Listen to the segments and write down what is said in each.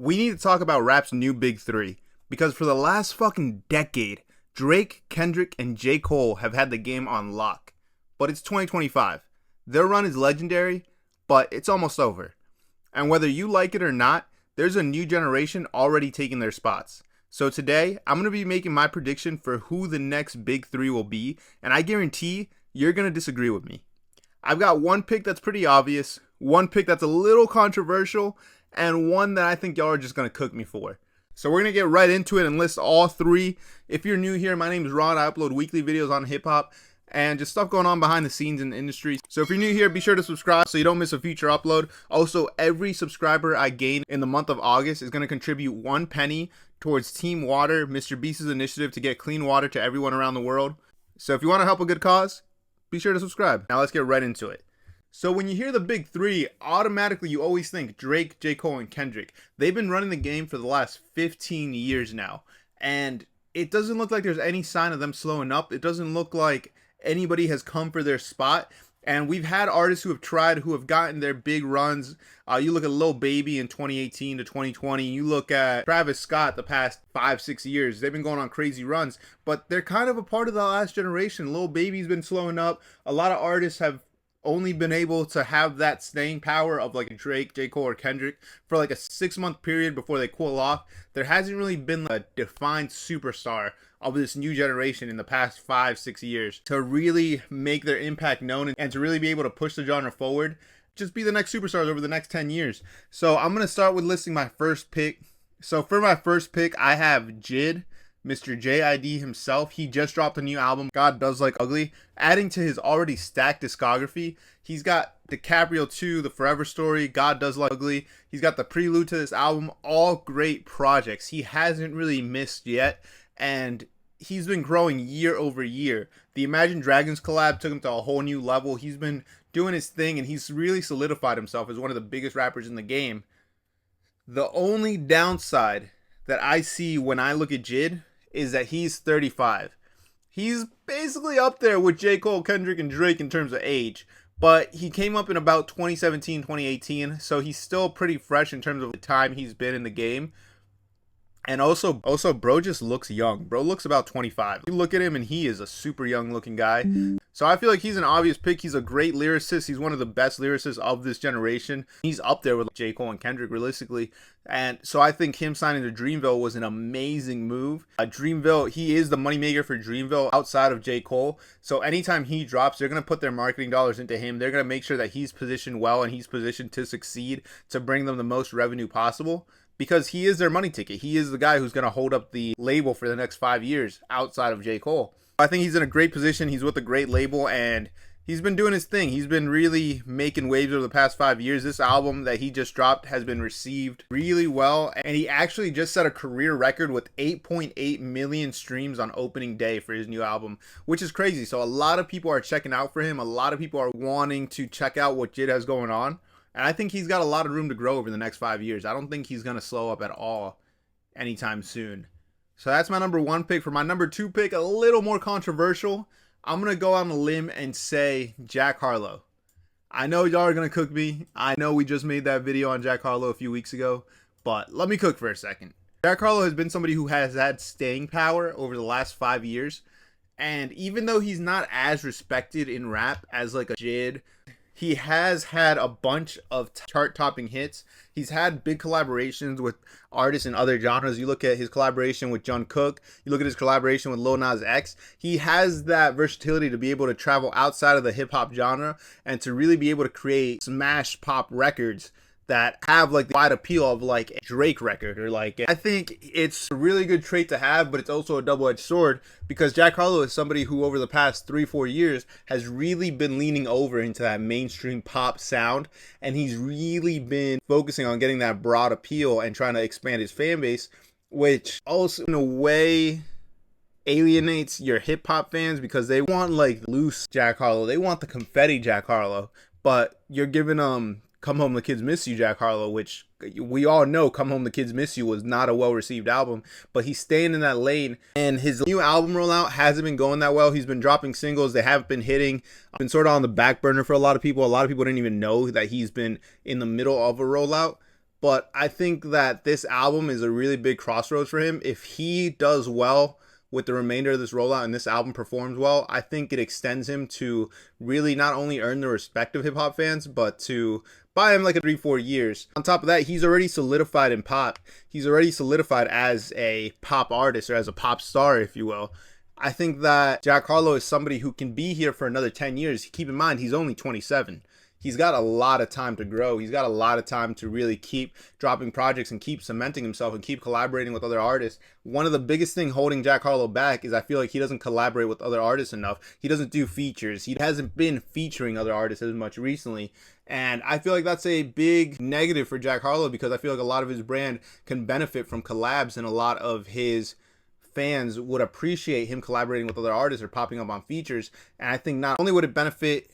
we need to talk about rap's new big three. Because for the last fucking decade, Drake, Kendrick, and J. Cole have had the game on lock. But it's 2025. Their run is legendary, but it's almost over. And whether you like it or not, there's a new generation already taking their spots. So today, I'm going to be making my prediction for who the next big three will be, and I guarantee you're going to disagree with me. I've got one pick that's pretty obvious, one pick that's a little controversial, and one that I think y'all are just going to cook me for. So we're going to get right into it and list all three. If you're new here, my name is Ron. I upload weekly videos on hip-hop and just stuff going on behind the scenes in the industry. So if you're new here, be sure to subscribe so you don't miss a future upload. Also, every subscriber I gain in the month of August is going to contribute 1 penny towards Team Water, Mr. Beast's initiative to get clean water to everyone around the world. So if you want to help a good cause, be sure to subscribe. Now let's get right into it. So when you hear the big three, automatically you always think Drake, J. Cole, and Kendrick. They've been running the game for the last 15 years now. And it doesn't look like there's any sign of them slowing up. It doesn't look like anybody has come for their spot. And we've had artists who have tried, who have gotten their big runs. You look at Lil Baby in 2018 to 2020. You look at Travis Scott the past 5-6 years. They've been going on crazy runs. But they're kind of a part of the last generation. Lil Baby's been slowing up. A lot of artists have only been able to have that staying power of like Drake, J. Cole, or Kendrick for like a 6-month period before they cool off. There hasn't really been a defined superstar of this new generation in the past 5-6 years to really make their impact known and to really be able to push the genre forward. Just be the next superstars over the next 10 years. So I'm going to start with listing my first pick. So for my first pick, I have JID. Mr. JID himself. He just dropped a new album, God Does Like Ugly, adding to his already stacked discography. He's got DiCaprio 2, The Forever Story, God Does Like Ugly. He's got the prelude to this album, all great projects. He hasn't really missed yet, and he's been growing year over year. The Imagine Dragons collab took him to a whole new level. He's been doing his thing, and he's really solidified himself as one of the biggest rappers in the game. The only downside that I see when I look at JID is that he's 35. He's basically up there with J. Cole, Kendrick, and Drake in terms of age. But he came up in about 2017, 2018. So he's still pretty fresh in terms of the time he's been in the game. And also, bro just looks young. Bro looks about 25. You look at him and he is a super young looking guy. So I feel like he's an obvious pick. He's a great lyricist. He's one of the best lyricists of this generation. He's up there with J. Cole and Kendrick realistically. And so I think him signing to Dreamville was an amazing move. Dreamville, he is the moneymaker for Dreamville outside of J. Cole. So anytime he drops, they're going to put their marketing dollars into him. They're going to make sure that he's positioned well and he's positioned to succeed, to bring them the most revenue possible. Because he is their money ticket. He is the guy who's going to hold up the label for the next 5 years outside of J. Cole. I think he's in a great position. He's with a great label and he's been doing his thing. He's been really making waves over the past 5 years. This album that he just dropped has been received really well. And he actually just set a career record with 8.8 million streams on opening day for his new album, which is crazy. So a lot of people are checking out for him. A lot of people are wanting to check out what JID has going on. And I think he's got a lot of room to grow over the next 5 years. I don't think he's going to slow up at all anytime soon. So that's my number one pick. For my number two pick, a little more controversial, I'm going to go on a limb and say Jack Harlow. I know y'all are going to cook me. I know we just made that video on Jack Harlow a few weeks ago, but let me cook for a second. Jack Harlow has been somebody who has had staying power over the last 5 years. And even though he's not as respected in rap as like a JID, he has had a bunch of chart-topping hits. He's had big collaborations with artists in other genres. You look at his collaboration with Jungkook. You look at his collaboration with Lil Nas X. He has that versatility to be able to travel outside of the hip-hop genre and to really be able to create smash pop records that have like the wide appeal of like a Drake record or like, I think it's a really good trait to have, but it's also a double-edged sword because Jack Harlow is somebody who over the past 3-4 years has really been leaning over into that mainstream pop sound, and he's really been focusing on getting that broad appeal and trying to expand his fan base, which also in a way alienates your hip-hop fans because they want like loose Jack Harlow. They want the confetti Jack Harlow, but you're giving Come Home the Kids Miss You Jack Harlow, which we all know Come Home the Kids Miss You was not a well-received album, but he's staying in that lane, and his new album rollout hasn't been going that well. He's been dropping singles. They haven't been hitting. Been sort of on the back burner for a lot of people. A lot of people didn't even know that he's been in the middle of a rollout, But I think that this album is a really big crossroads for him. If he does well with the remainder of this rollout and this album performs well, I think it extends him to really not only earn the respect of hip hop fans, but to buy him like a 3-4 years. On top of that, he's already solidified in pop. He's already solidified as a pop artist, or as a pop star, if you will. I think that Jack Harlow is somebody who can be here for another 10 years. Keep in mind, he's only 27. He's got a lot of time to grow. He's got a lot of time to really keep dropping projects and keep cementing himself and keep collaborating with other artists. One of the biggest things holding Jack Harlow back is I feel like he doesn't collaborate with other artists enough. He doesn't do features. He hasn't been featuring other artists as much recently. And I feel like that's a big negative for Jack Harlow, because I feel like a lot of his brand can benefit from collabs, and a lot of his fans would appreciate him collaborating with other artists or popping up on features. And I think not only would it benefit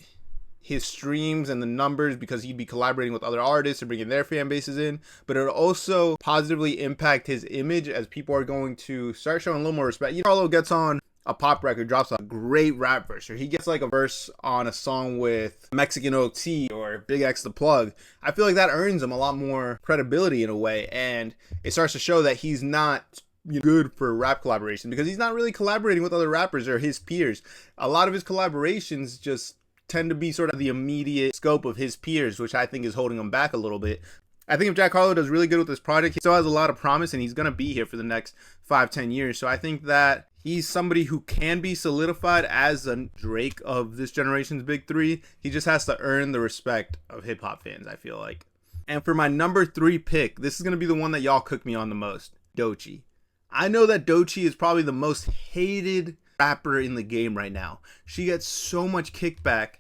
his streams and the numbers because he'd be collaborating with other artists and bringing their fan bases in, but it would also positively impact his image, as people are going to start showing a little more respect. You know, Harlow gets on a pop record, drops a great rap verse, or he gets like a verse on a song with Mexican OT or Big X the Plug. I feel like that earns him a lot more credibility in a way, and it starts to show that he's not good for rap collaboration, because he's not really collaborating with other rappers or his peers. A lot of his collaborations just tend to be sort of the immediate scope of his peers, which I think is holding him back a little bit. I think if Jack Harlow does really good with this project, he still has a lot of promise, and he's going to be here for the next 5-10 years. So I think that he's somebody who can be solidified as a Drake of this generation's big three. He just has to earn the respect of hip hop fans, I feel like. And for my number 3 pick, this is going to be the one that y'all cook me on the most. Doechii. I know that Doechii is probably the most hated rapper in the game right now. She gets so much kickback,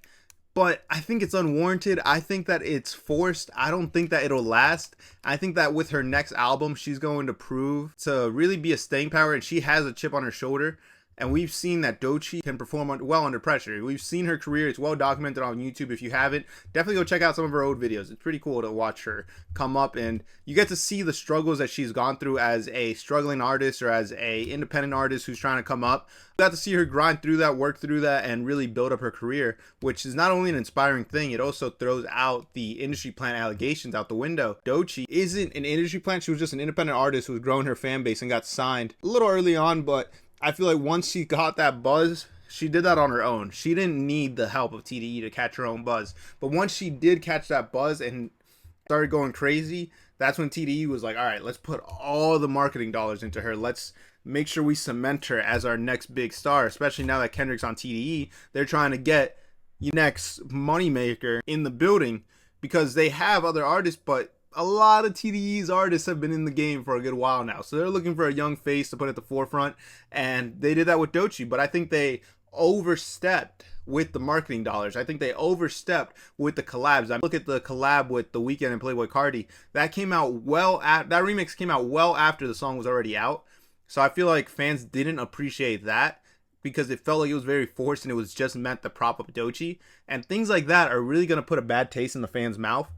but I think it's unwarranted. I think that it's forced. I don't think that it'll last. I think that with her next album, she's going to prove to really be a staying power, and she has a chip on her shoulder. And we've seen that Doechii can perform well under pressure. We've seen her career. It's well documented on YouTube. If you haven't, definitely go check out some of her old videos. It's pretty cool to watch her come up, and you get to see the struggles that she's gone through as a struggling artist, or as a independent artist who's trying to come up. You got to see her grind through that, work through that, and really build up her career, which is not only an inspiring thing, it also throws out the industry plant allegations out the window. Doechii isn't an industry plant. She was just an independent artist who's grown her fan base and got signed a little early on, but I feel like once she got that buzz, she did that on her own. She didn't need the help of TDE to catch her own buzz. But once she did catch that buzz and started going crazy, that's when TDE was like, all right, let's put all the marketing dollars into her. Let's make sure we cement her as our next big star, especially now that Kendrick's on TDE. They're trying to get your next moneymaker in the building, because they have other artists, but a lot of TDE's artists have been in the game for a good while now. So they're looking for a young face to put at the forefront, and they did that with Doechii, but I think they overstepped with the marketing dollars. I think they overstepped with the collabs. I look at the collab with The Weeknd and Playboi Carti. That came out that remix came out well after the song was already out. So I feel like fans didn't appreciate that, because it felt like it was very forced and it was just meant to prop up Doechii. And things like that are really going to put a bad taste in the fans' mouth.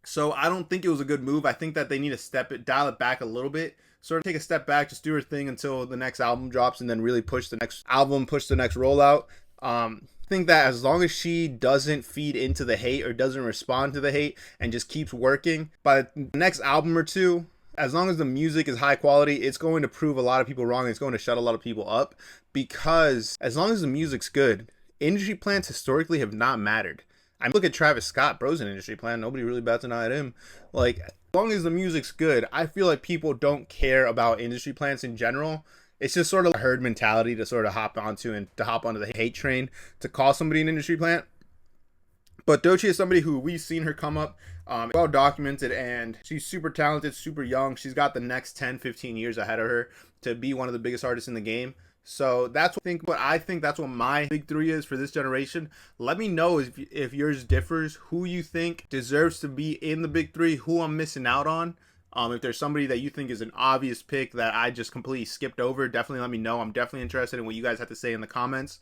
So I don't think it was a good move. I think that they need to dial it back a little bit. Sort of take a step back, just do her thing until the next album drops, and then really push the next album, push the next rollout. I think that as long as she doesn't feed into the hate or doesn't respond to the hate and just keeps working, by the next album or two, as long as the music is high quality, it's going to prove a lot of people wrong. It's going to shut a lot of people up, because as long as the music's good, industry plants historically have not mattered. I look at Travis Scott, bro's an industry plant. Nobody really bats an eye at him. Like, as long as the music's good, I feel like people don't care about industry plants in general. It's just sort of a herd mentality to sort of hop onto the hate train to call somebody an industry plant. But Doechii is somebody who we've seen her come up, well documented, and she's super talented, super young. She's got the next 10, 15 years ahead of her to be one of the biggest artists in the game. So that's what I think that's what my big three is for this generation. Let me know if yours differs, who you think deserves to be in the big three, who I'm missing out on. If there's somebody that you think is an obvious pick that I just completely skipped over, definitely let me know. I'm definitely interested in what you guys have to say in the comments.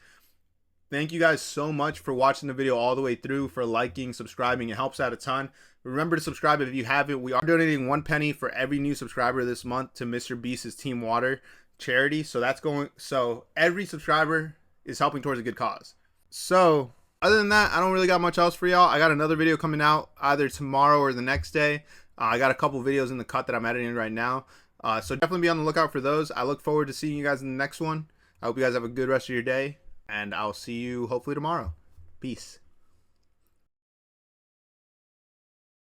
Thank you guys so much for watching the video all the way through, for liking, subscribing. It helps out a ton. Remember to subscribe if you haven't. We are donating 1 penny for every new subscriber this month to Mr. Beast's Team Water charity. So every subscriber is helping towards a good cause. So other than that, I don't really got much else for y'all. I got another video coming out either tomorrow or the next day. I got a couple videos in the cut that I'm editing right now. So definitely be on the lookout for those. I look forward to seeing you guys in the next one. I hope you guys have a good rest of your day, and I'll see you hopefully tomorrow. Peace.